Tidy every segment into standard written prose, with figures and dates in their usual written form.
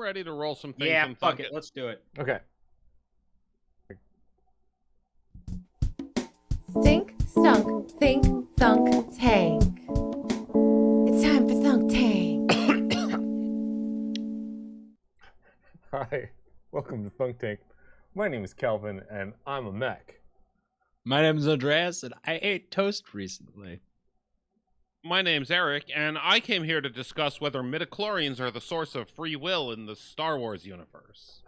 ready to roll some things. Yeah, and fuck it. Let's do it. Okay. Stink, stunk, think, thunk, tank. It's time for thunk tank. Hi, welcome to Thunk Tank. My name is Calvin, and I'm a mech. My name is Andreas, and I ate toast recently. My name's Eric, and I came here to discuss whether midichlorians are the source of free will in the Star Wars universe.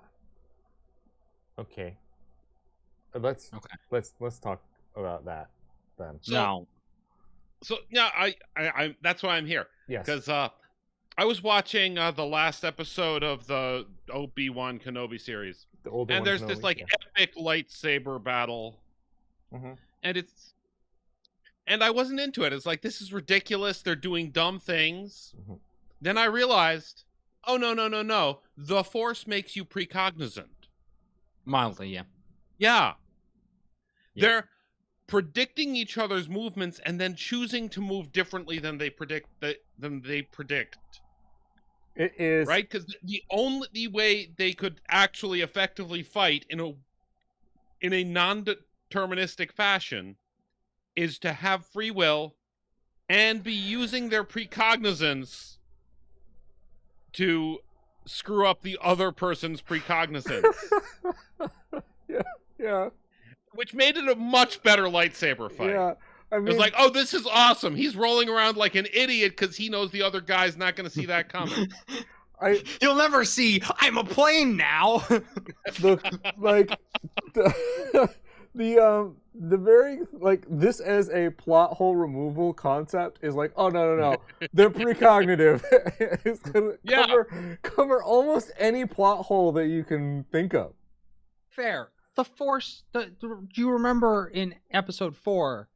Okay. Let's talk about that then. So yeah, I that's why I'm here. Yes. Because I was watching the last episode of the Obi-Wan Kenobi series, The older and one, there's Kenobi, this like yeah. epic lightsaber battle, and I wasn't into it. It's like, this is ridiculous. They're doing dumb things. Then I realized, oh no, the Force makes you precognizant. Mildly, yeah. Yeah. They're predicting each other's movements and then choosing to move differently than they predict. It is Right? Because the only way they could actually effectively fight in a non-deterministic fashion is to have free will and be using their precognizance to screw up the other person's precognizance. Yeah. Which made it a much better lightsaber fight. Yeah. I mean, It was like, oh, this is awesome. He's rolling around like an idiot because he knows the other guy's not going to see that coming. You'll never see. I'm a plane now. The very, like, this as a plot hole removal concept is like, oh no, they're precognitive. It's gonna cover almost any plot hole that you can think of. Fair. The Force. Do you remember in Episode 4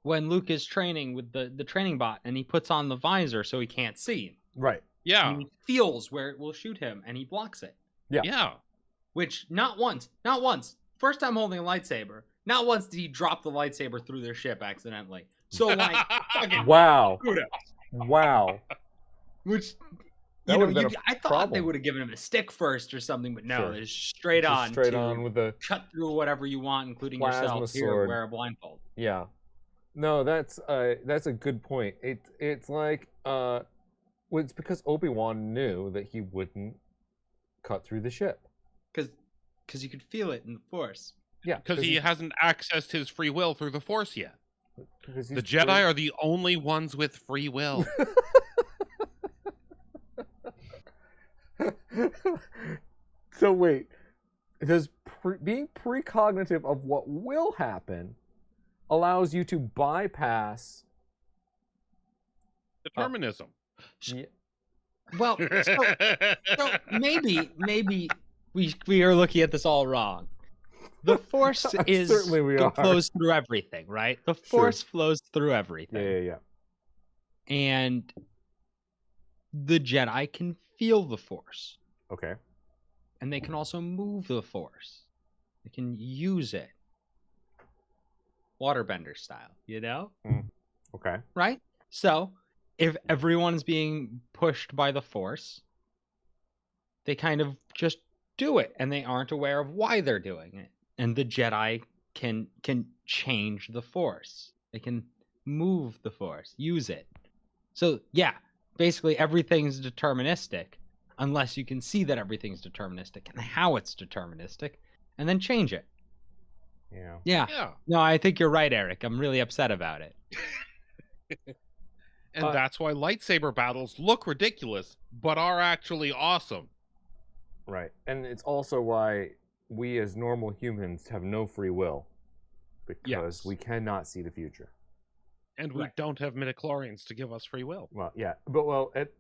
when Luke is training with the training bot and he puts on the visor so he can't see? Right. Yeah. And he feels where it will shoot him and he blocks it. Yeah. Which not once. First time holding a lightsaber. Not once did he drop the lightsaber through their ship accidentally. So like, fucking Wow. kudos. Wow. Which, That you would've know, been a I thought problem. they would have given him a stick first or something, but no, Sure. they're straight Just on. straight to on with the cut through whatever you want, including plasma yourself. Here, sword. wear a blindfold. Yeah. No, that's a good point. It's like it's because Obi-Wan knew that he wouldn't cut through the ship. Because you could feel it in the Force. Yeah, Because he hasn't accessed his free will through the Force yet. The Jedi great. are the only ones with free will. So wait, does being precognitive of what will happen allows you to bypass Determinism. Well, so maybe we are looking at this all wrong. The Force is Certainly we are. flows through everything, right? The Force flows through everything. Yeah. And the Jedi can feel the Force. Okay. And they can also move the Force. They can use it. Waterbender style, you know? Okay. Right? So, if everyone's being pushed by the Force, they kind of just do it, and they aren't aware of why they're doing it. And the Jedi can change the Force. They can move the Force, use it. So, yeah, basically everything's deterministic, unless you can see that everything's deterministic and how it's deterministic, and then change it. Yeah. No, I think you're right, Eric. I'm really upset about it. And that's why lightsaber battles look ridiculous, but are actually awesome. Right. And it's also why we as normal humans have no free will. Because we cannot see the future. And we don't have midichlorians to give us free will. Well, yeah. But,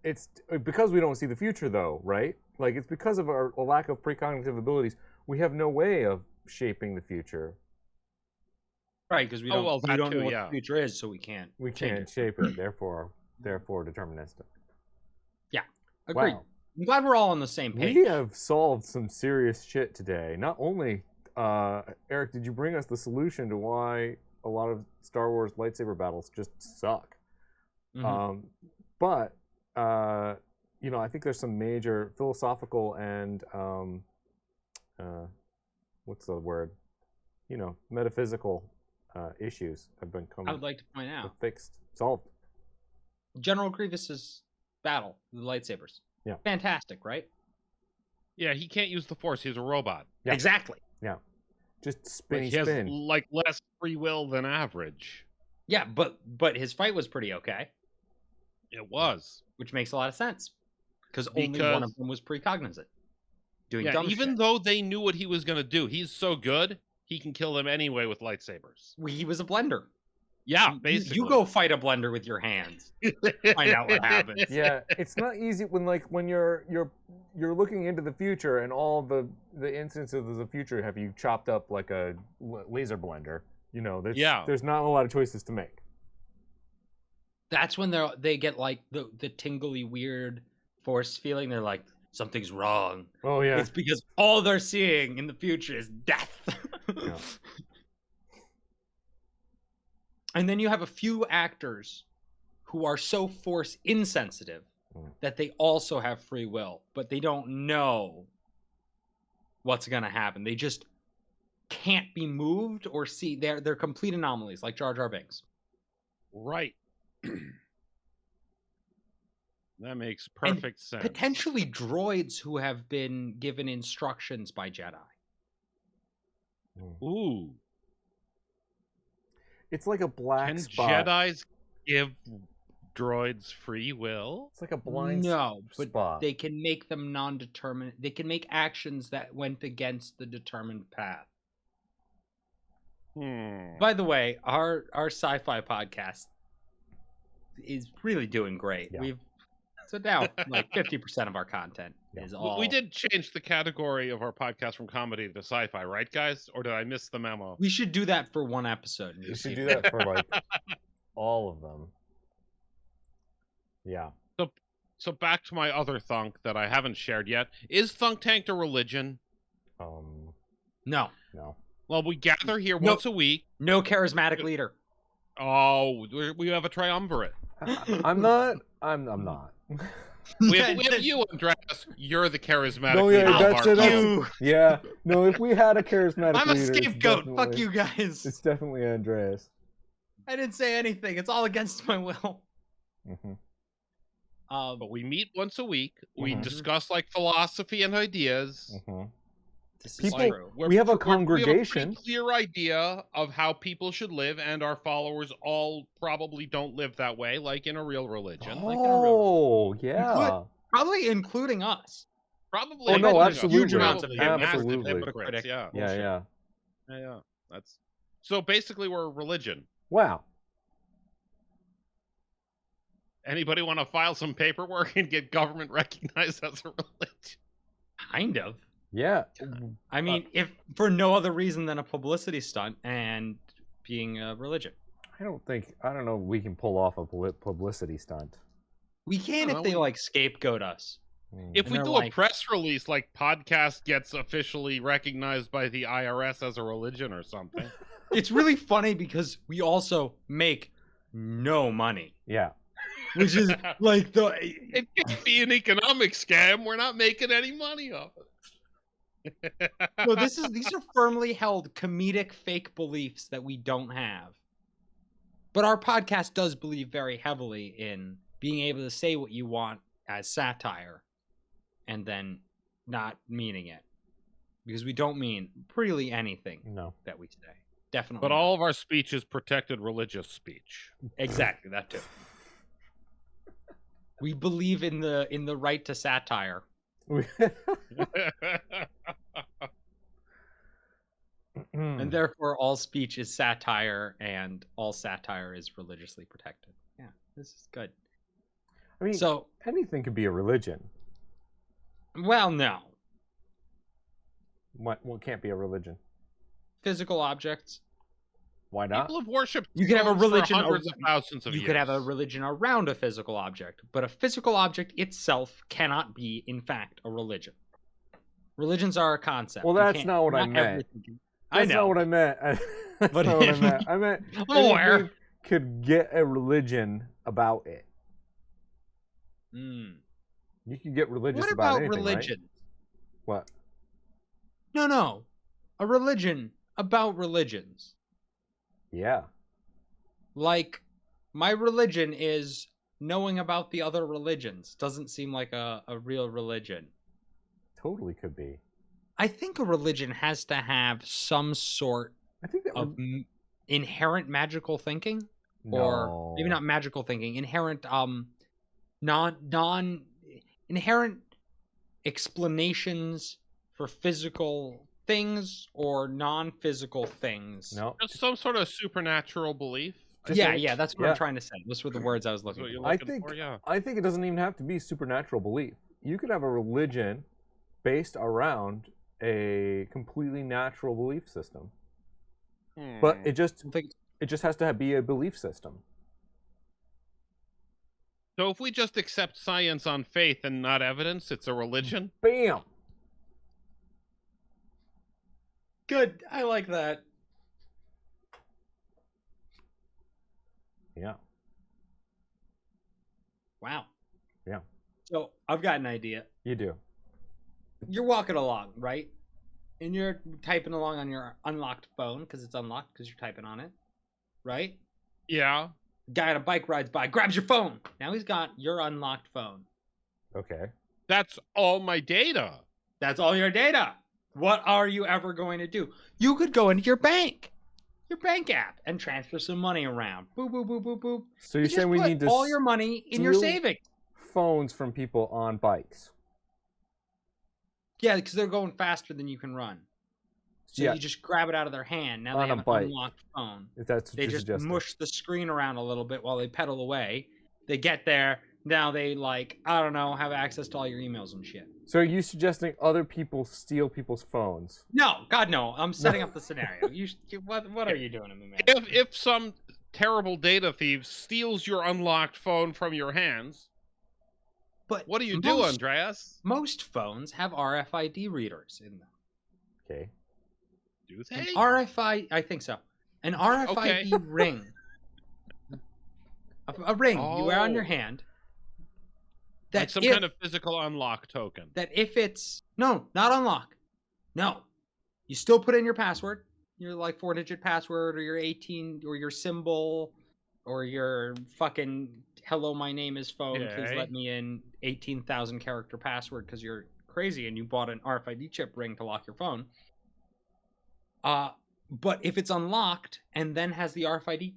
it's because we don't see the future, though, right? Like, it's because of our lack of precognitive abilities. We have no way of shaping the future. Right, because we don't know what yeah. the future is, so we can't. We can't shape it, therefore deterministic. Yeah, agreed. Wow. I'm glad we're all on the same page. We have solved some serious shit today. Not only, Eric, did you bring us the solution to why a lot of Star Wars lightsaber battles just suck, but I think there's some major philosophical and what's the word? Metaphysical issues have been I would like to point out fixed, solved. General Grievous's battle with the lightsabers. Yeah. Fantastic, right? Yeah, he can't use the Force. He's a robot. Yeah. Exactly. Yeah. Just Like, spin. he has like less free will than average. Yeah, but his fight was pretty okay, It was. which makes a lot of sense because only one of them was precognizant. Doing Yeah, dumb even shit. though they knew what he was going to do, he's so good, he can kill them anyway with lightsabers. He was a blender. Yeah, basically. You go fight a blender with your hands. Find out what happens. Yeah, it's not easy when you're looking into the future and all the instances of the future have you chopped up like a laser blender. There's not a lot of choices to make. That's when they get like the tingly weird force feeling. They're like, something's wrong. Oh yeah. It's because all they're seeing in the future is death. Yeah. And then you have a few actors who are so force insensitive that they also have free will, but they don't know what's going to happen. They just can't be moved or see. They're complete anomalies, like Jar Jar Binks. Right. That makes perfect sense. Potentially droids who have been given instructions by Jedi. Ooh. It's like a black Can spot. Jedis give droids free will? It's like a blind No, but spot. they can make them non-determined. They can make actions that went against the determined path. By the way, our sci-fi podcast is really doing great. Yeah. So now like 50% of our content is all. We did change the category of our podcast from comedy to sci-fi, right, guys? Or did I miss the memo? We should do that for one episode. You should do that for like all of them. Yeah. So back to my other thunk that I haven't shared yet. Is Thunk Tanked a religion? No. Well, we gather here once a week. No charismatic leader. Oh, we have a triumvirate. I'm not. I'm not. We have you, Andreas. You're the charismatic No, leader. yeah, of that's our it. group. Yeah. No, if we had a charismatic I'm a leader, it's scapegoat. Fuck definitely- you guys. It's definitely Andreas. I didn't say anything. It's all against my will. Mm-hmm. But we meet once a week. We Mhm. discuss like philosophy and ideas. Mm-hmm. This People- is true. We have a We have a congregation. pretty clear idea of how people should live, and our followers all probably don't live that way, like in a real religion. Oh, yeah. Probably including us. Probably. Oh, no, Huge absolutely. amounts of massive Absolutely. hypocrites, Yeah. Yeah. Yeah. That's so basically we're a religion. Wow. Anybody want to file some paperwork and get government recognized as a religion? Kind of. Yeah. I mean, if for no other reason than a publicity stunt and being a religion. I don't know if we can pull off a publicity stunt. We can I don't if they know. like scapegoat us. If And we they're do like- a press release like podcast gets officially recognized by the IRS as a religion or something. It's really funny because we also make no money, Yeah. which is like the It could be an economic scam. We're not making any money off it. no. These are firmly held comedic fake beliefs that we don't have. But our podcast does believe very heavily in being able to say what you want as satire and then not meaning it. Because we don't mean really anything No. that we say. Definitely. But not. all of our speech is protected religious speech. Exactly, that too. We believe in the right to satire. And therefore all speech is satire and all satire is religiously protected. Yeah, this is good. I mean, So, anything could be a religion. well, no. What can't be a religion? Physical objects. Why not? People have worshipped You could have a stones for religion hundreds of thousands of You years. could have a religion around a physical object, but a physical object itself cannot be, in fact, a religion. Religions are a concept. Well, You that's can't- not what I meant. everything- I That's know. not what I meant. That's But not what I if- meant. I meant I'm aware. anything could get a religion about it. Mm. You can get religious What about about anything, religion? right? What? No. A religion about religions. Yeah. Like, my religion is knowing about the other religions. Doesn't seem like a real religion. Totally could be. I think a religion has to have some sort I think that of inherent magical thinking. no. Or maybe not magical thinking, inherent non inherent explanations for physical things or non-physical things. No. Just some sort of supernatural belief. Yeah, that's what yeah. I'm trying to say. Those were the words I was That's looking what for. you're I looking think for, yeah. I think it doesn't even have to be supernatural belief. You could have a religion based around a completely natural belief system. But it just has to be a belief system. So if we just accept science on faith and not evidence, it's a religion? Bam. Good. I like that. Yeah. Wow. Yeah. So I've got an idea. You do. You're walking along, right? And you're typing along on your unlocked phone because it's unlocked because you're typing on it, right? Yeah. Guy on a bike rides by, grabs your phone. Now he's got your unlocked phone. Okay. That's all my data. That's all your data. What are you ever going to do? You could go into your bank app, and transfer some money around. Boop, boop, boop, boop, boop. So you're You saying just we put need to all your money in your steal savings. phones from people on bikes. Yeah, because they're going faster than you can run. So Yeah. you just grab it out of their hand. Now On they a have an bike. unlocked phone. If that's what They you're just suggesting. mush the screen around a little bit while they pedal away. They get there. Now they, like, I don't know, have access to all your emails and shit. So are you suggesting other people steal people's phones? No, God, no. I'm setting up the scenario. What are you doing to me, man? If some terrible data thief steals your unlocked phone from your hands, But what do you do, Andreas? Most phones have RFID readers in them. Okay. Do An they? RFID, I think so. An RFID Okay. ring. A ring you wear on your Oh. hand. Like some kind of physical unlock token. That if it's no, not unlock. No. You still put in your password, your like 4-digit password or your 18 or your symbol or your fucking hello my name is phone, please Okay. let me in 18,000 character password because you're crazy and you bought an RFID chip ring to lock your phone. But if it's unlocked and then has the RFID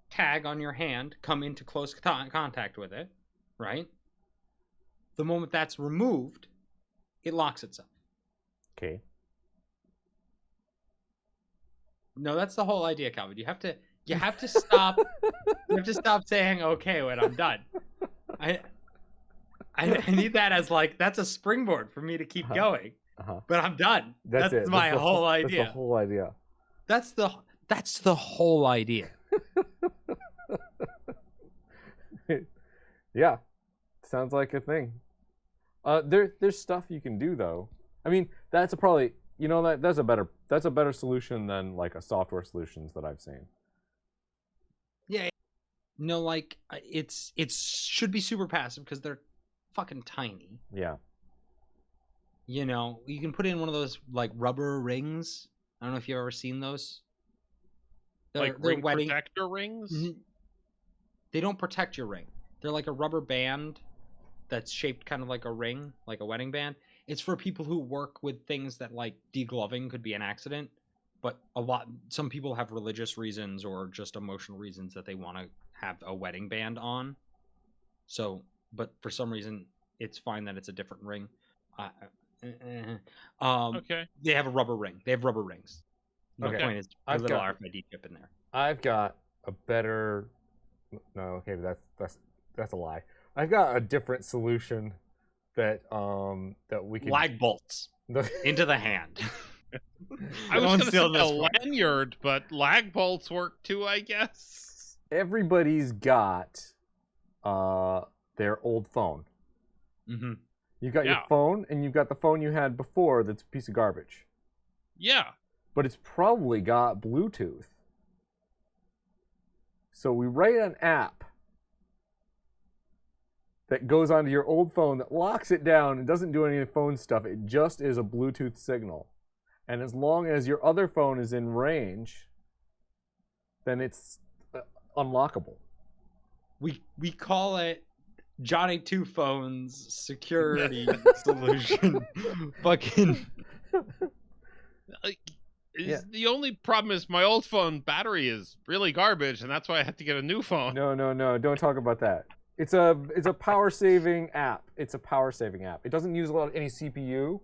tag on your hand come into close contact with it, right? The moment that's removed, it locks itself. Okay. No, that's the whole idea, Calvin. You have to stop. You have to stop saying "okay" when I'm done. I need that as like that's a springboard for me to keep going. But I'm done. That's it. my whole idea. That's the whole idea. That's the whole idea. Yeah. Sounds like a thing. There's stuff you can do though. I mean, that's probably that's a better solution than like a software solutions that I've seen. Yeah. No, like it should be super passive because they're fucking tiny. Yeah. You know, you can put in one of those like rubber rings. I don't know if you've ever seen those. Like ring protector rings? They don't protect your ring. They're like a rubber band that's shaped kind of like a ring, like a wedding band. It's for people who work with things that like degloving could be an accident, but some people have religious reasons or just emotional reasons that they want to have a wedding band on. So, but for some reason, it's fine that it's a different ring. Okay. They have a rubber ring. They have rubber rings. The Okay. point is a little RFID chip in there. I've got a better. No, okay, that's a lie. I've got a different solution that we can Lag bolts into the hand. I was going to say a lanyard, but lag bolts work too, I guess. Everybody's got their old phone. Mm-hmm. You've got your phone, and you've got the phone you had before that's a piece of garbage. Yeah. But it's probably got Bluetooth. So we write an app that goes onto your old phone that locks it down and doesn't do any phone stuff. It just is a Bluetooth signal. And as long as your other phone is in range, then it's unlockable. We call it Johnny Two Phones security solution. Fucking. The only problem is my old phone battery is really garbage, and that's why I had to get a new phone. No, don't talk about that. It's a power saving app. It doesn't use any CPU.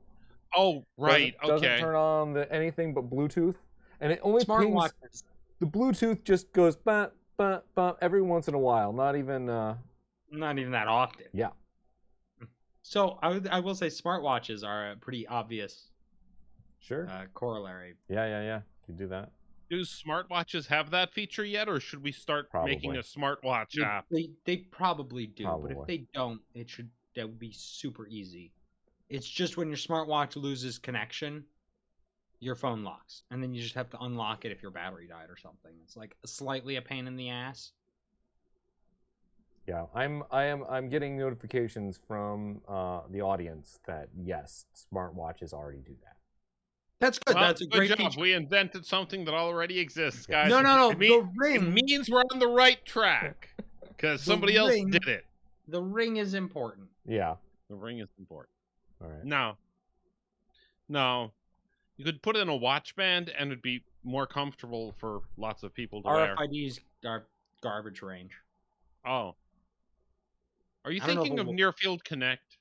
Oh, right. Doesn't turn on anything but Bluetooth, and it only pings. Smartwatches. The Bluetooth just goes bump, bump, bump every once in a while. Not even that often. Yeah. So I will say smartwatches are a pretty obvious Sure. Corollary. Yeah. You do that. Do smartwatches have that feature yet, or should we start making a smartwatch app? They probably do, Probably. but if they don't, that would be super easy. It's just when your smartwatch loses connection, your phone locks, and then you just have to unlock it if your battery died or something. It's like slightly a pain in the ass. Yeah, I'm getting notifications from the audience that yes, smartwatches already do that. That's good. Well, That's a good great job. feature. We invented something that already exists, guys. No. It The ring. means we're on the right track because somebody else did it. The ring is important. Yeah. The ring is important. All right. No. You could put it in a watch band, and it'd be more comfortable for lots of people to wear. RFIDs are garbage range. Oh. Are you I don't know thinking if of Near Field Connect?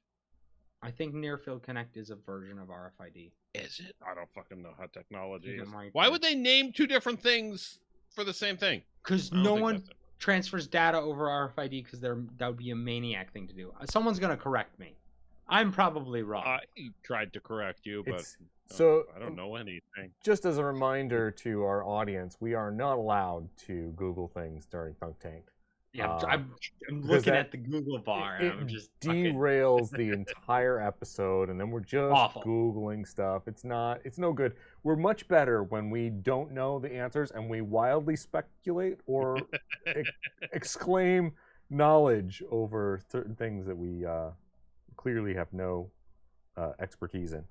I think Near Field Connect is a version of RFID. Is it? I don't fucking know how technology It is. might Why be. would they name two different things for the same thing? Because I don't no think one that's it. transfers data over RFID because that would be a maniac thing to do. Someone's gonna correct me. I'm probably wrong. I tried to correct you, but I don't know anything. Just as a reminder to our audience, we are not allowed to Google things during Thunk Tank. Yeah, I'm looking at the Google bar, and I'm just derails the entire episode, and then we're just Awful. Googling stuff. It's no good. We're much better when we don't know the answers and we wildly speculate or exclaim knowledge over certain things that we clearly have no expertise in.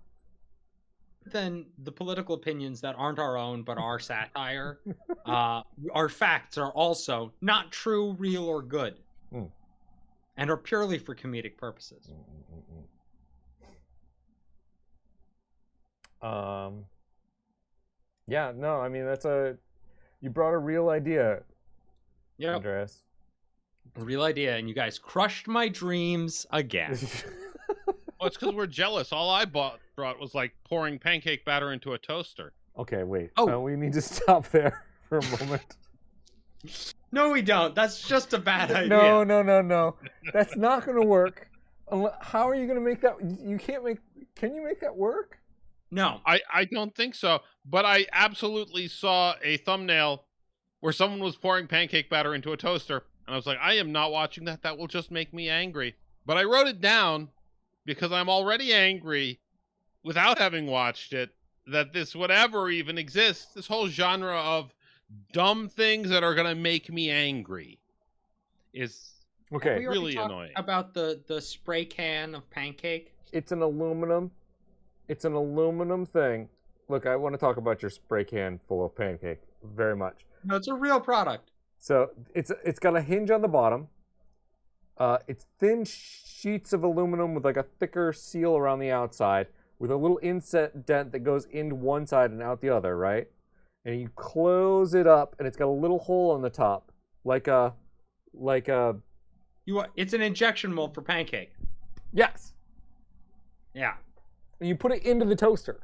Then the political opinions that aren't our own but are satire, our facts are also not true, real, or good, and are purely for comedic purposes. Yeah, no, I mean you brought a real idea, Andreas. A real idea, and you guys crushed my dreams again. Well, it's because we're jealous. All I brought was like pouring pancake batter into a toaster. Okay, wait. Oh. We need to stop there for a moment. No, we don't. That's just a bad idea. No. That's not going to work. How are you going to make that? You can't make. Can you make that work? No. I don't think so. But I absolutely saw a thumbnail where someone was pouring pancake batter into a toaster. And I was like, I am not watching that. That will just make me angry. But I wrote it down because I'm already angry without having watched it, that this whatever even exists, this whole genre of dumb things that are going to make me angry is really annoying. About the spray can of pancake? It's an aluminum thing. Look, I want to talk about your spray can full of pancake very much. No, it's a real product. So it's got a hinge on the bottom. It's thin sheets of aluminum with like a thicker seal around the outside with a little inset dent that goes into one side and out the other, right? And you close it up, and it's got a little hole on the top, It's an injection mold for pancake. Yes. Yeah. And you put it into the toaster,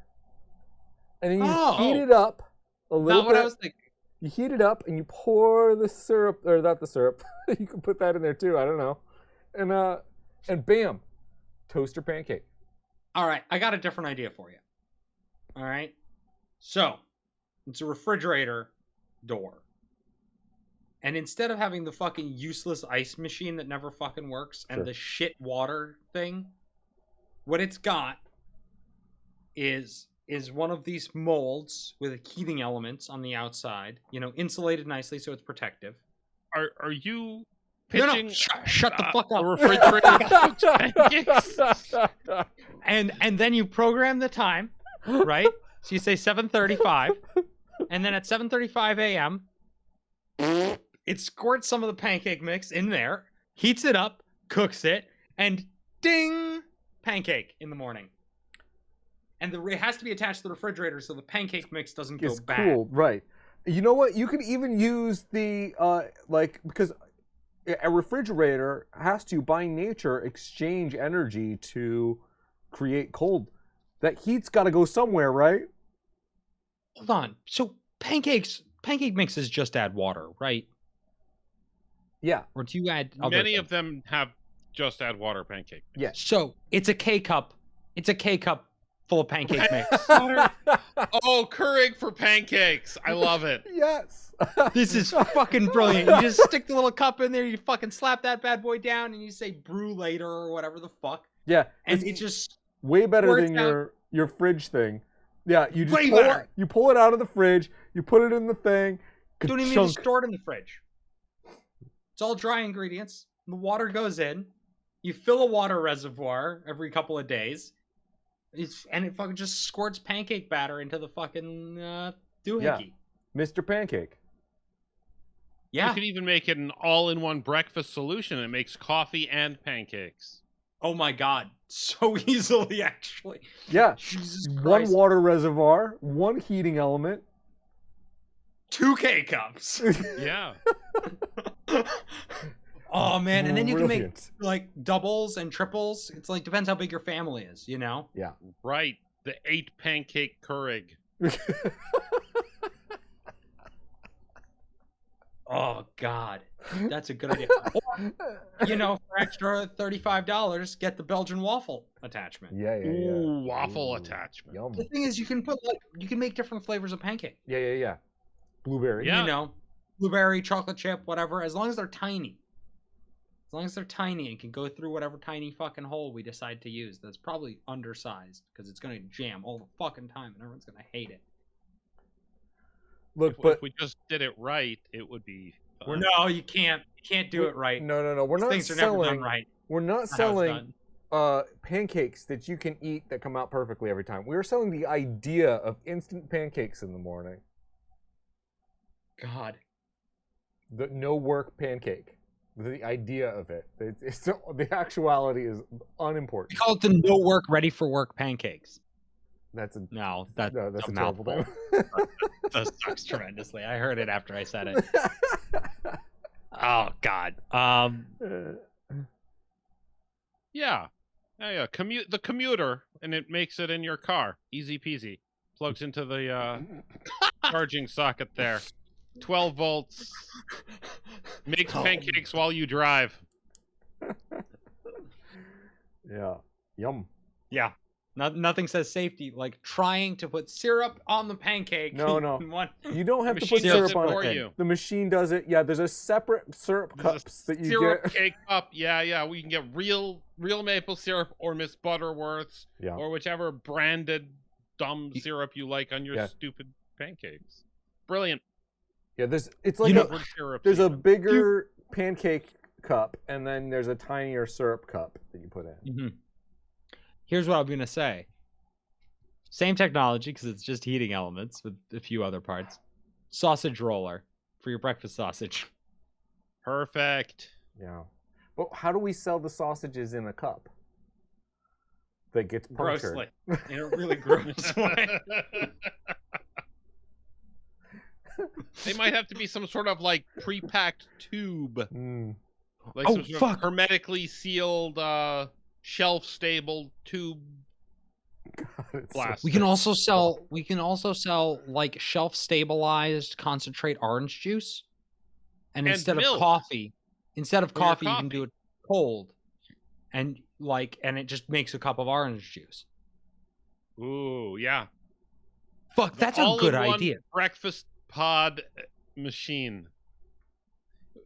and then you heat it up a little bit. Not what I was thinking. You heat it up, and you pour the syrup, or not the syrup. You can put that in there too. I don't know. And bam, toaster pancake. All right, I got a different idea for you. All right, so it's a refrigerator door, and instead of having the fucking useless ice machine that never fucking works and the shit water thing, what it's got is one of these molds with heating elements on the outside, insulated nicely so it's protective. Are you pitching shut the fuck a up. refrigerator pancakes. And then you program the time, right? So you say 7:35, and then at 7:35 a.m., it squirts some of the pancake mix in there, heats it up, cooks it, and ding, pancake in the morning. And it has to be attached to the refrigerator so the pancake mix doesn't go It's bad. cool, right? You know what? You can even use the because a refrigerator has to, by nature, exchange energy to create cold. That heat's got to go somewhere, right? Hold on. So pancake mixes just add water, right? Yeah. Or do you add other Many things? of them have just add water pancake. Yeah. So it's a K cup. It's a K cup full of pancake mix. Oh, Keurig for pancakes. I love it. Yes. This is fucking brilliant. You just stick the little cup in there, you fucking slap that bad boy down, and you say brew later or whatever the fuck. Yeah. And it's it just way better works than out. your fridge thing. Yeah, you just Way pull better. it, you pull it out of the fridge, you put it in the thing. don't even need to store it in the fridge. It's all dry ingredients. The water goes in. You fill a water reservoir every couple of days. And it fucking just squirts pancake batter into the fucking doohickey. Mr. Pancake. Yeah. You could even make it an all-in-one breakfast solution. It makes coffee and pancakes. Oh my god. So easily, actually. Yeah. Jesus One Christ. water reservoir, one heating element. 2 K cups. Yeah. Oh man, and then you can make Brilliant. like doubles and triples. It's like depends how big your family is, you know? Right. The 8 pancake Keurig. Oh god. That's a good idea. Or, you know, for extra $35, get the Belgian waffle attachment. Yeah. Ooh, waffle Ooh, attachment. Yum. The thing is you can make different flavors of pancake. Yeah. Blueberry. Yeah. You know, blueberry, chocolate chip, whatever, as long as they're tiny. As long as they're tiny and can go through whatever tiny fucking hole we decide to use. That's probably undersized because it's going to jam all the fucking time and everyone's going to hate it. Look, If we just did it right, it would be. No, you can't. You can't do it right. No. We're These not things are never done selling. right. We're not How it's selling done. pancakes that you can eat that come out perfectly every time. We're selling the idea of instant pancakes in the morning. God. The no work pancake. The idea of it. It's the actuality is We unimportant. call it the no work, ready for work pancakes. That's a No, that's a a terrible mouthful. name. That sucks tremendously. I heard it after I said it. Oh God. Yeah. The commuter, and it makes it in your car. Easy peasy. Plugs into the charging socket there. 12 volts. Makes pancakes while you drive. Yeah. Yum. Yeah. Nothing says safety like trying to put syrup on the pancake. No. in one. You don't have The to put machine does syrup it on for it. you. The machine does it. Yeah, there's a separate syrup There's a cups that you syrup get. cake up. Yeah. We can get real maple syrup or Miss Butterworth's Yeah. or whichever branded dumb syrup you like on your Yeah. stupid pancakes. Brilliant. Yeah, it's like Flavored syrup there's a even. bigger pancake cup and then there's a tinier syrup cup that you put in. Mm-hmm. Here's what I'm gonna say. Same technology because it's just heating elements with a few other parts. Sausage roller for your breakfast sausage. Perfect. Yeah. But how do we sell the sausages in a cup that gets punctured? Grossly, in a really gross way. They might have to be some sort of like pre-packed tube, Mm. like Oh, some sort of fuck. hermetically sealed, shelf-stable tube. God, it's Blast. We can also sell like shelf stabilized concentrate orange juice. And And instead milk. of coffee, you can coffee. do it cold. And it just makes a cup of orange juice. Ooh, yeah. Fuck, that's a good All-in-one idea. Breakfast pod machine.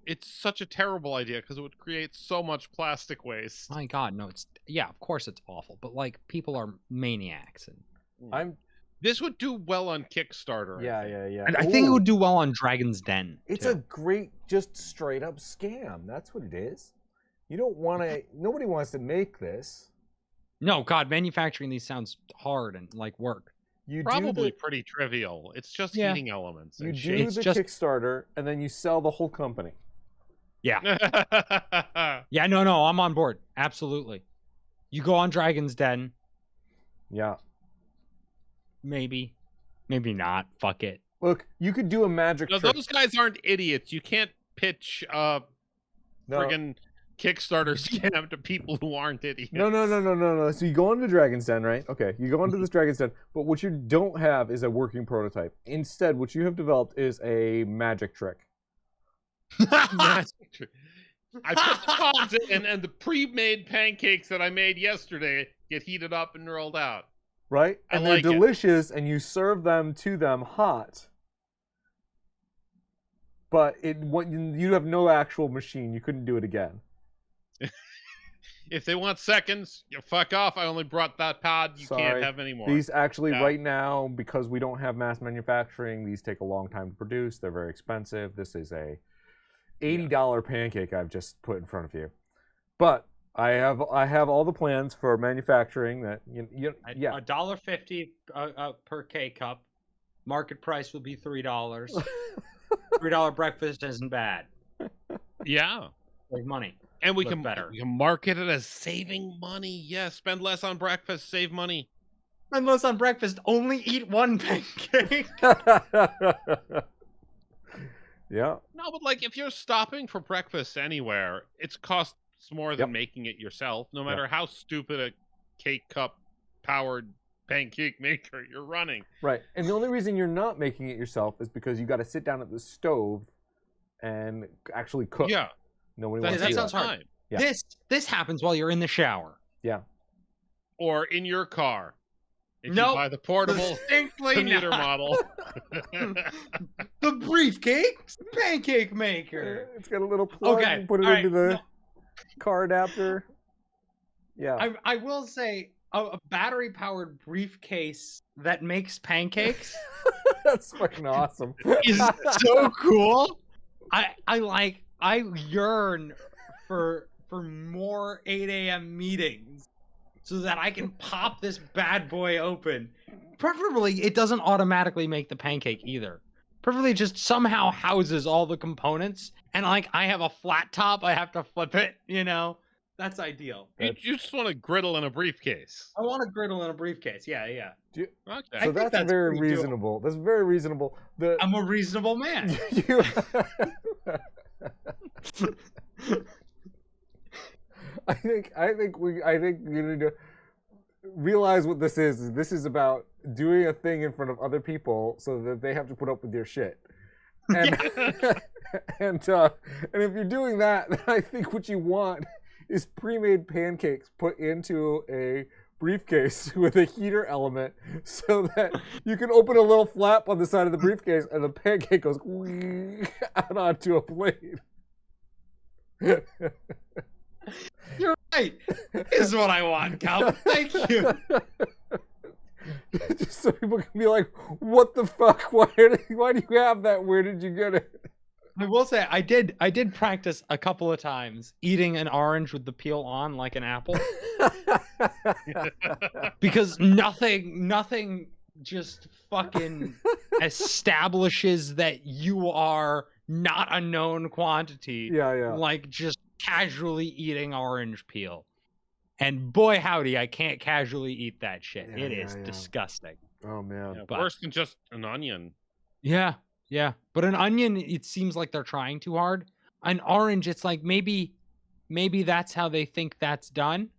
It's such a terrible idea because it would create so much plastic waste. My God, no, of course it's awful, but like people are maniacs and This would do well on Kickstarter. I think. Yeah. And I think it would do well on Dragon's Den. It's too. a great, just straight up scam. That's what it is. You don't want to. Nobody wants to make this. No, God, manufacturing these sounds hard and like work. You Probably pretty trivial. It's just Yeah. heating elements. You and do shapes. the Kickstarter, and then you sell the whole company. Yeah. Yeah, no, I'm on board. Absolutely. You go on Dragon's Den. Yeah. Maybe not. Fuck it. Look, you could do a magic No, trick. those guys aren't idiots. You can't pitch No. friggin' Kickstarter scam to people who aren't idiots. No. So you go into Dragon's Den, right? Okay, you go into this Dragon's Den, but what you don't have is a working prototype. Instead, what you have developed is a magic trick. I put the pods in, and the pre-made pancakes that I made yesterday get heated up and rolled out. Right? I And like they're it. delicious, and you serve them to them hot. But you have no actual machine. You couldn't do it again. If they want seconds, you fuck off. I only brought that pod. You Sorry. can't have any more. These actually, Yeah. right now, because we don't have mass manufacturing, these take a long time to produce. They're very expensive. This is a $80 pancake I've just put in front of you. But I have all the plans for manufacturing that yeah. $1.50 per K cup. Market price will be $3. $3 breakfast isn't bad. Yeah. Save money. And we Look can better. market it as saving money. Yes, spend less on breakfast, save money. Unless on breakfast, only eat one pancake. Yeah. No, but like if you're stopping for breakfast anywhere, it's costs more than making it yourself, no matter how stupid a cake cup powered pancake maker you're running. Right. And the only reason you're not making it yourself is because you got to sit down at the stove and actually cook. Yeah. Nobody That, wants that to do sounds that. hard. Yeah. This happens while you're in the shower. Yeah. Or in your car. If Nope. you buy the portable Distinctly commuter not. model. The briefcase pancake maker. It's got a little plug. Okay, You put it all into right, the no. car adapter. Yeah. I will say a battery powered briefcase that makes pancakes That's fucking awesome. is so cool. I yearn for more 8 a.m. meetings so that I can pop this bad boy open. Preferably, it doesn't automatically make the pancake either. Preferably, it just somehow houses all the components. And like, I have a flat top, I have to flip it. That's ideal. You just want a griddle in a briefcase. I want a griddle in a briefcase. Yeah. Okay. So think that's that's very pretty doable. reasonable. That's very reasonable. I'm a reasonable man. You- I think you need to realize what this is. This is about doing a thing in front of other people so that they have to put up with your shit. And and if you're doing that, then I think what you want is pre-made pancakes put into a briefcase with a heater element so that you can open a little flap on the side of the briefcase and the pancake goes out onto a plate. You're right. This is what I want, Cal. Thank you. Just so people can be like, what the fuck? Why do you have that? Where did you get it? I will say I did practice a couple of times eating an orange with the peel on like an apple. Because nothing just fucking establishes that you are not a known quantity. Yeah. Like just casually eating orange peel. And boy howdy, I can't casually eat that shit. Yeah, It is yeah. disgusting. Oh man. Yeah, But- worse than just an onion. Yeah. But an onion, it seems like they're trying too hard. An orange, it's like maybe that's how they think that's done.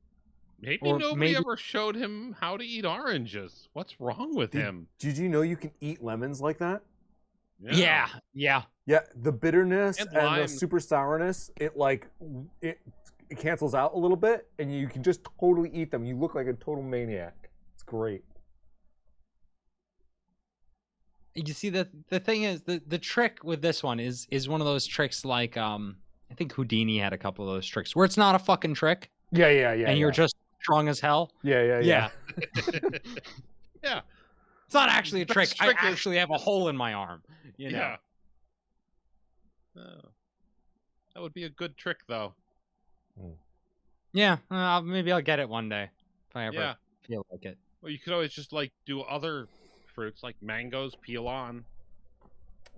Maybe Or nobody maybe- ever showed him how to eat oranges. What's wrong with him? Did you know you can eat lemons like that? Yeah. Yeah, the bitterness And and the limes. super sourness, it cancels out a little bit, and you can just totally eat them. You look like a total maniac. It's great. You see, the thing is, the trick with this one is one of those tricks like I think Houdini had a couple of those tricks where it's not a fucking trick Yeah. and you're just strong as hell. Yeah. Yeah. It's not actually a trick. Best I trick is- actually have a hole in my arm. You know. Yeah. Oh. That would be a good trick, though. Yeah. Maybe I'll get it one day if I ever Yeah. feel like it. Well, you could always just like do other fruits like mangoes peel on.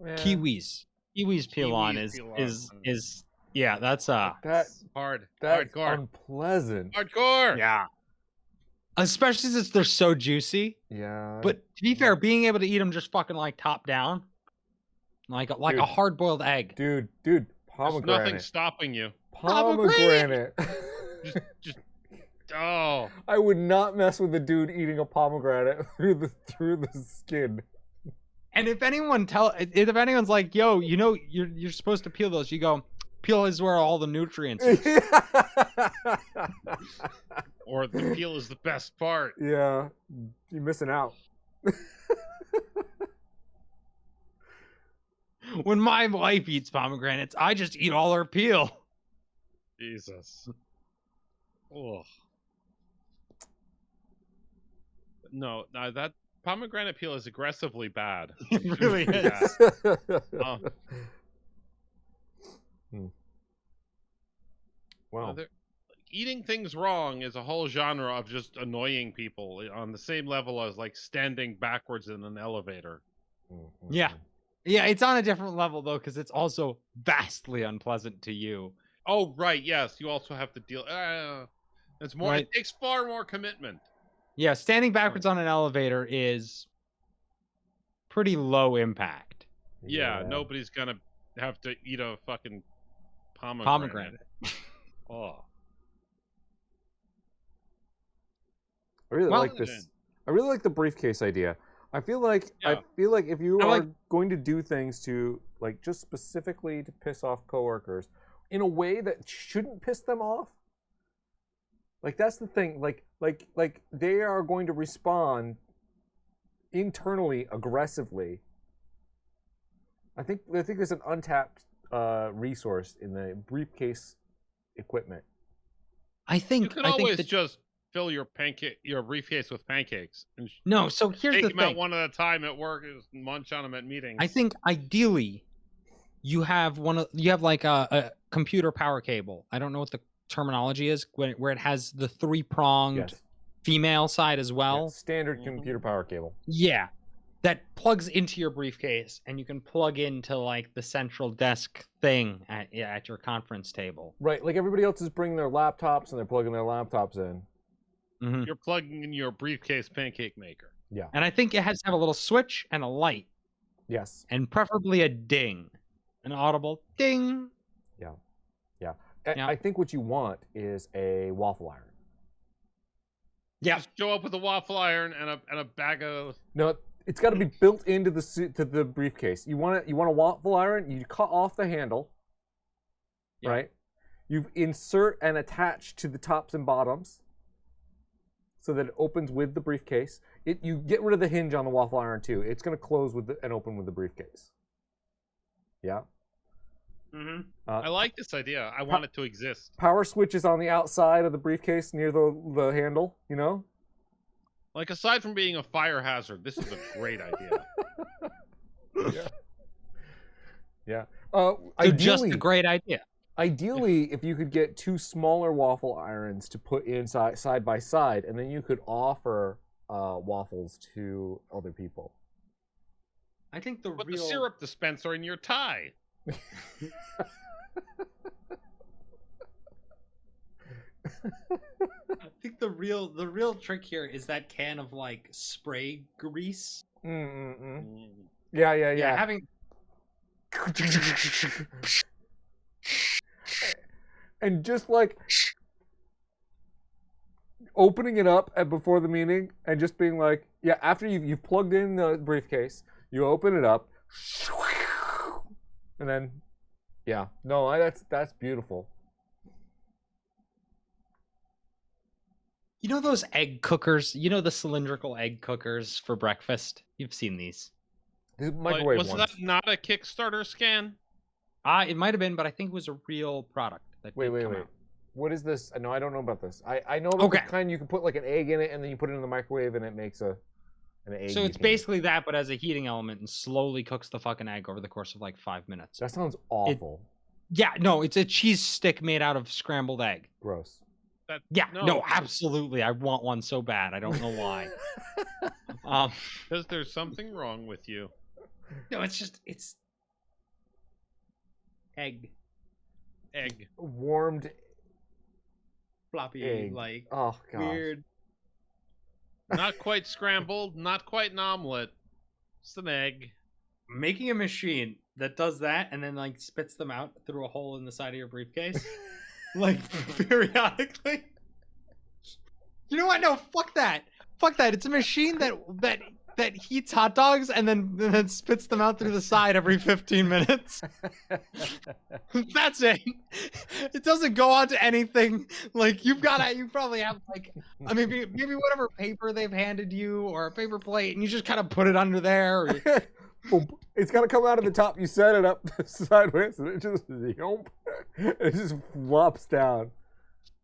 Yeah. Kiwis peel on Kiwis is peel on. is yeah. That's That's Hard. that's Hardcore. unpleasant. Hardcore. yeah. Especially since they're so juicy. Yeah. But to be fair, being able to eat them just fucking like top down, like a Dude. hard boiled egg. dude, There's pomegranate. nothing stopping you. Pomegranate. Just oh. I would not mess with a dude eating a pomegranate through the skin. And if anyone's like, yo, you know, you're supposed to peel those, you go, peel is where all the nutrients is. Or the peel is the best part. Yeah, you're missing out. When my wife eats pomegranates, I just eat all her peel. Jesus. Oh. No, that pomegranate peel is aggressively bad. It really Yeah. is. Oh. Wow. Eating things wrong is a whole genre of just annoying people on the same level as like standing backwards in an elevator. Yeah. Yeah, it's on a different level though, because it's also vastly unpleasant to you. Oh, right. Yes. You also have to deal. It's more. Right. It takes far more commitment. Yeah, standing backwards on an elevator is pretty low impact. Yeah. Nobody's gonna have to eat a fucking pomegranate. Pomegranate. Oh. I really Well- like this. I really like the briefcase idea. I feel like Yeah. if you I are like- going to do things to like just specifically to piss off coworkers in a way that shouldn't piss them off. Like that's the thing. Like they are going to respond internally aggressively. I think there's an untapped resource in the briefcase equipment. I You think could I always think that, just fill your briefcase with pancakes and no, so here's take the them out thing. one at a time at work and just munch on them at meetings. I think ideally you have like a computer power cable. I don't know what the terminology is where it has the 3-pronged Yes. female side as Yeah, well. standard Mhm. computer power cable. Yeah. That plugs into your briefcase and you can plug into like the central desk thing at your conference table. Right, like everybody else is bringing their laptops and they're plugging their laptops in. Mhm. You're plugging in your briefcase pancake maker. Yeah. And I think it has to have a little switch and a light Yes. and preferably a ding. An audible ding. Yeah. I think what you want is a waffle iron. Yeah. Just show up with a waffle iron and a bag of. No, it's got to be built into the briefcase. You want a waffle iron. You cut off the handle. Yeah. Right. You insert and attach to the tops and bottoms, so that it opens with the briefcase. You get rid of the hinge on the waffle iron too. It's going to close and open with the briefcase. Yeah. Mm-hmm. I like this idea. I want it to exist. Power switch is on the outside of the briefcase near the handle. You know. Like aside from being a fire hazard, this is a great idea. Yeah. So just a great idea. Ideally, if you could get 2 smaller waffle irons to put inside side by side, and then you could offer waffles to other people. I think the Put real the syrup dispenser in your tie. I think the real trick here is that can of like spray grease. Mm-mm-mm. Yeah. Having And just like opening it up before the meeting and just being like, yeah, after you've plugged in the briefcase, you open it up, and then, yeah, no, that's beautiful. You know those egg cookers? You know the cylindrical egg cookers for breakfast? You've seen these. The microwave was ones. that not a Kickstarter scan? It might have been, but I think it was a real product. That Wait. did come out. What is this? No, I don't know about this. I know about Okay. the kind you can put like an egg in it and then you put it in the microwave and it makes a. An egg So you it's can- basically that, but as a heating element, and slowly cooks the fucking egg over the course of like 5 minutes. That sounds awful. Yeah, no, it's a cheese stick made out of scrambled egg. Gross. Yeah, no, absolutely. I want one so bad. I don't know why. Because there's something wrong with you. No, it's egg. Warmed Floppy, egg. like Oh god. weird. Not quite scrambled, not quite an omelet. It's an egg. Making a machine that does that and then like spits them out through a hole in the side of your briefcase, like periodically. You know what? No, fuck that. Fuck that. It's a machine that heats hot dogs and then spits them out through the side every 15 minutes. That's it. It doesn't go on to anything. Like you probably have like, I mean, maybe whatever paper they've handed you or a paper plate, and you just kind of put it under there. Or Boom. It's got to come out of the top. You set it up sideways, and it just yomp. It just flops down.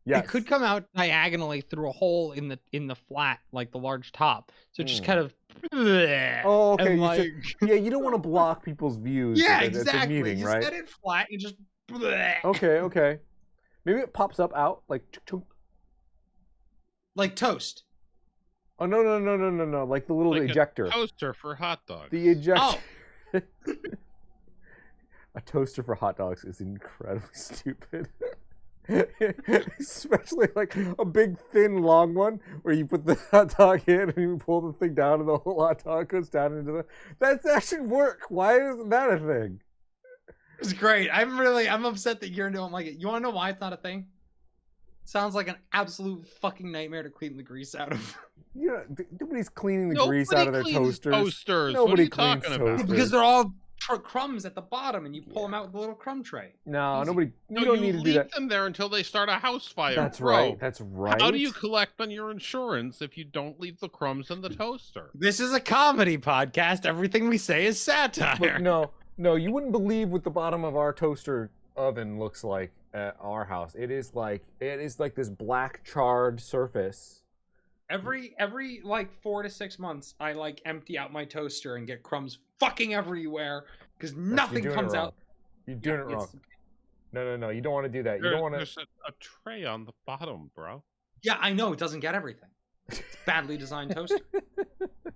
Yes. It could come out diagonally through a hole in the flat, like the large top. So it just kind of. Oh, okay. and, like, yeah, you don't want to block people's views. yeah, at exactly. a meeting, you right? set it flat. You just. Okay. Maybe it pops up out like. Like toast. Oh no! Like the little Like ejector. A toaster for hot dogs. The ejector. Oh. A toaster for hot dogs is incredibly stupid. Especially like a big thin long one where you put the hot dog in and you pull the thing down and the whole hot dog goes down into the. That should work. Why isn't that a thing? It's great. I'm upset that you don't like it. You want to know why it's not a thing? Sounds like an absolute fucking nightmare to clean the grease out of. Yeah, nobody's cleaning the grease out of their cleans toasters. toasters. Nobody What are you cleans talking about? toasters. Because they're all crumbs at the bottom, and you pull them out with a little crumb tray. No, Easy. nobody. No, You don't you need to do leave that. them there until they start a house fire. That's Bro, right. That's right. How do you collect on your insurance if you don't leave the crumbs in the toaster? This is a comedy podcast. Everything we say is satire. Look, no, you wouldn't believe what the bottom of our toaster oven looks like at our house. It is like this black charred surface. Every like 4 to 6 months, I like empty out my toaster and get crumbs fucking everywhere because nothing comes out. You're doing it wrong. No. You don't want to do that. You don't want to. There's a tray on the bottom, bro. Yeah, I know it doesn't get everything. It's a badly designed toaster.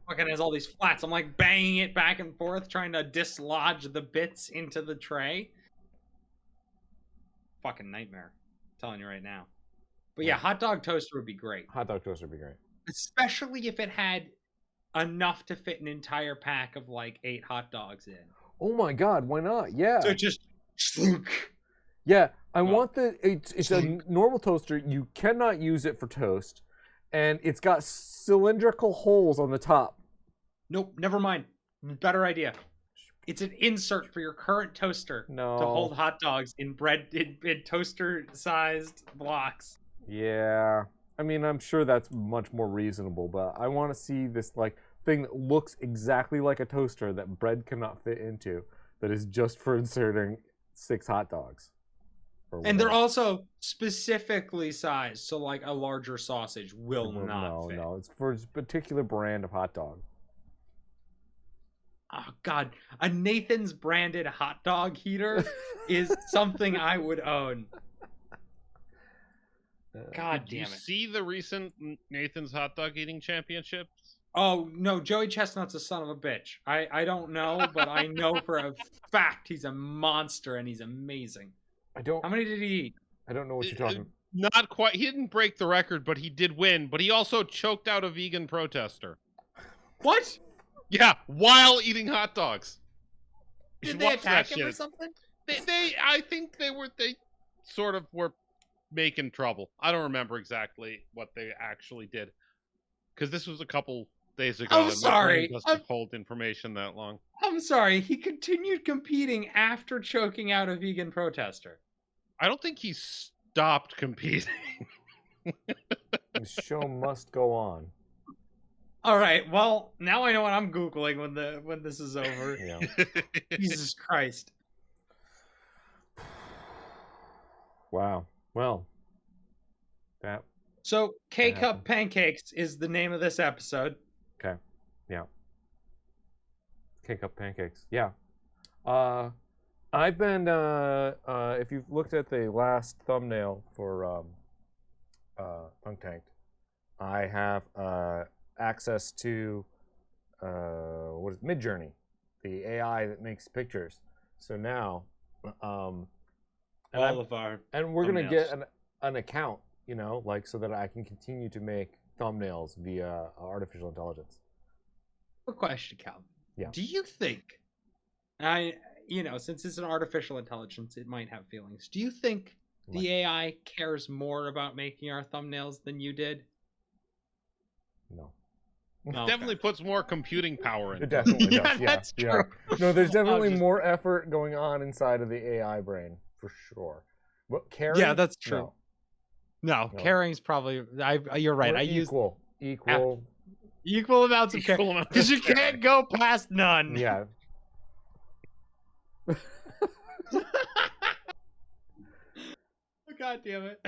Fucking has all these flats. I'm like banging it back and forth, trying to dislodge the bits into the tray. Fucking nightmare. I'm telling you right now. But yeah, hot dog toaster would be great. Hot dog toaster would be great. Especially if it had enough to fit an entire pack of like 8 hot dogs in. Oh my god, why not? Yeah. So just slunk. Yeah, I want it's a normal toaster. You cannot use it for toast, and it's got cylindrical holes on the top. Nope, never mind. Better idea. It's an insert for your current toaster to hold hot dogs in toaster-sized blocks. Yeah, I mean, I'm sure that's much more reasonable, but I want to see this like thing that looks exactly like a toaster that bread cannot fit into, that is just for inserting 6 hot dogs. And they're also specifically sized, so like a larger sausage will not fit. No, it's for a particular brand of hot dog. Oh God, a Nathan's branded hot dog heater is something I would own. God Did damn you it! see the recent Nathan's hot dog eating championships? Oh no, Joey Chestnut's a son of a bitch. I don't know, but I know for a fact he's a monster and he's amazing. How many did he eat? I don't know what you're talking. Not quite. He didn't break the record, but he did win. But he also choked out a vegan protester. What? Yeah, while eating hot dogs. You Did should they watch attack that him or shit. something? I think they sort of were making trouble. I don't remember exactly what they actually did, because this was a couple days ago. I'm and sorry. my brain doesn't hold information that long. I'm sorry. He continued competing after choking out a vegan protester. Oh, I don't think he stopped competing. The show must go on. All right. Well, now I know what I'm googling when this is over. Yeah. Jesus Christ. Wow. Well. That. So, K-Cup happened. Pancakes is the name of this episode. Okay. Yeah. Cake up pancakes. Yeah. I've been if you've looked at the last thumbnail for Thunk Tanked, I have access to what is Midjourney, the AI that makes pictures. So now, and we're gonna get an account, you know, like so that I can continue to make thumbnails via artificial intelligence. Quick question, Calvin. Yeah. Do you think, since it's an artificial intelligence, it might have feelings. Do you think the AI cares more about making our thumbnails than you did? No. It definitely puts more computing power in It definitely does. Yeah, that's true. No, there's definitely more effort going on inside of the AI brain for sure. But caring? Yeah, that's true. No, caring's probably. You're right. We're I use equal amounts of care because you can't go past none. Yeah. God damn it.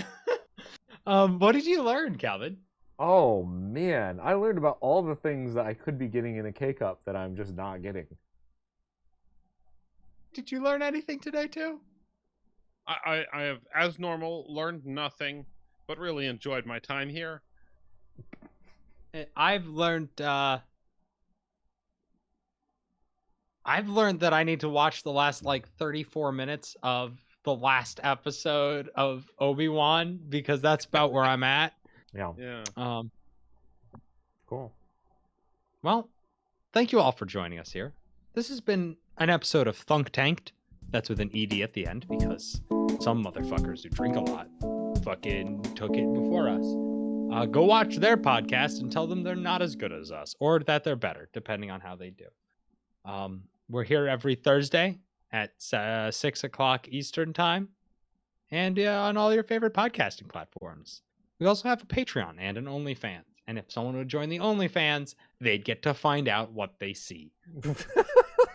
What did you learn, Calvin? Oh man, I learned about all the things that I could be getting in a K-cup that I'm just not getting. Did you learn anything today too? I have, as normal, learned nothing, but really enjoyed my time here. I've learned that I need to watch the last 34 minutes of the last episode of Obi-Wan because that's about where I'm at. Yeah. Cool. Well, thank you all for joining us here. This has been an episode of Thunk Tanked. That's with an ED at the end because some motherfuckers who drink a lot fucking took it before us. Go watch their podcast and tell them they're not as good as us or that they're better, depending on how they do. We're here every Thursday at 6 o'clock Eastern time and on all your favorite podcasting platforms. We also have a Patreon and an OnlyFans. And if someone would join the OnlyFans, they'd get to find out what they see.